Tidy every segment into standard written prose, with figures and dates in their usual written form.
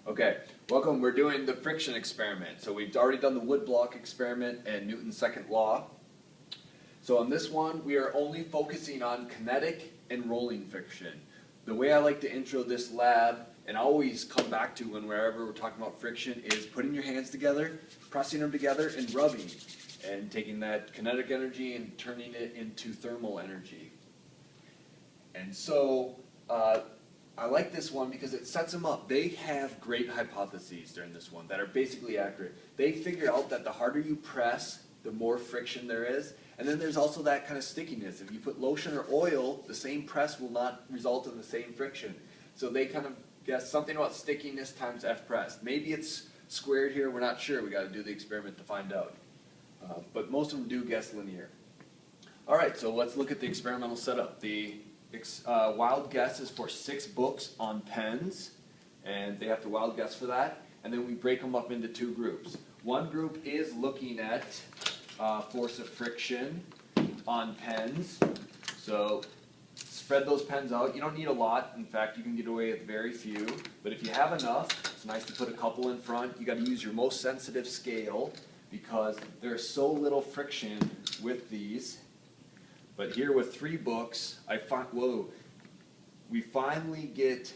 Okay, welcome. We're doing the friction experiment. So we've already done the wood block experiment and Newton's second law. So on this one, we are only focusing on kinetic and rolling friction. The way I like to intro this lab, and I always come back to whenever we're talking about friction, is putting your hands together, pressing them together, and rubbing, and taking that kinetic energy and turning it into thermal energy. And so, I like this one because it sets them up. They have great hypotheses during this one that are basically accurate. They figure out that the harder you press, the more friction there is. And then there's also that kind of stickiness. If you put lotion or oil, the same press will not result in the same friction. So they kind of guess something about stickiness times F press. Maybe it's squared here, we're not sure. We got to do the experiment to find out. But most of them do guess linear. All right, so let's look at the experimental setup. The wild guess is for 6 books on pens, and they have to wild guess for that. And then we break them up into 2 groups. One group is looking at force of friction on pens. So spread those pens out. You don't need a lot. In fact, you can get away with very few. But if you have enough, it's nice to put a couple in front. You got to use your most sensitive scale because there's so little friction with these. But here with 3 books, we finally get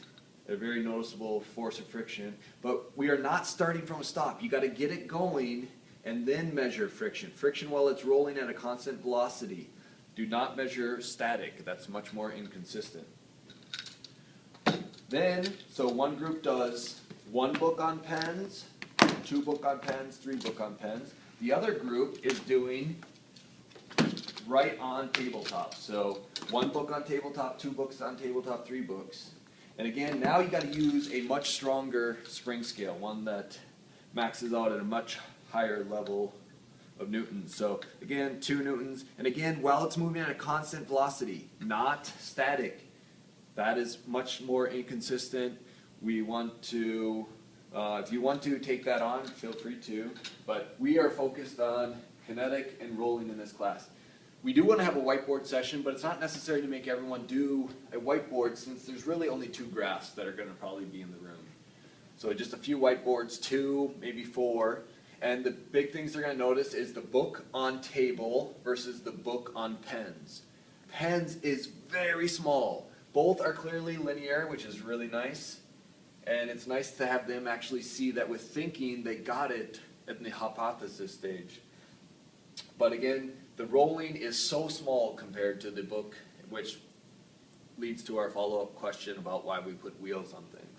a very noticeable force of friction, but we are not starting from a stop. You got to get it going and then measure friction. Friction while it's rolling at a constant velocity. Do not measure static. That's much more inconsistent. Then, so one group does 1 book on pens, 2 book on pens, 3 book on pens. The other group is doing right on tabletop. So 1 book on tabletop, 2 books on tabletop, 3 books. And again, now you got to use a much stronger spring scale, one that maxes out at a much higher level of newtons. So again, 2 newtons. And again, while it's moving at a constant velocity, not static. That is much more inconsistent. We want to, if you want to take that on, feel free to. But we are focused on kinetic and rolling in this class. We do want to have a whiteboard session, but it's not necessary to make everyone do a whiteboard since there's really only 2 graphs that are going to probably be in the room. So just a few whiteboards, 2, maybe 4. And the big things they're going to notice is the book on table versus the book on pens. Pens is very small. Both are clearly linear, which is really nice. And it's nice to have them actually see that with thinking they got it at the hypothesis stage. But again, the rolling is so small compared to the book, which leads to our follow-up question about why we put wheels on things.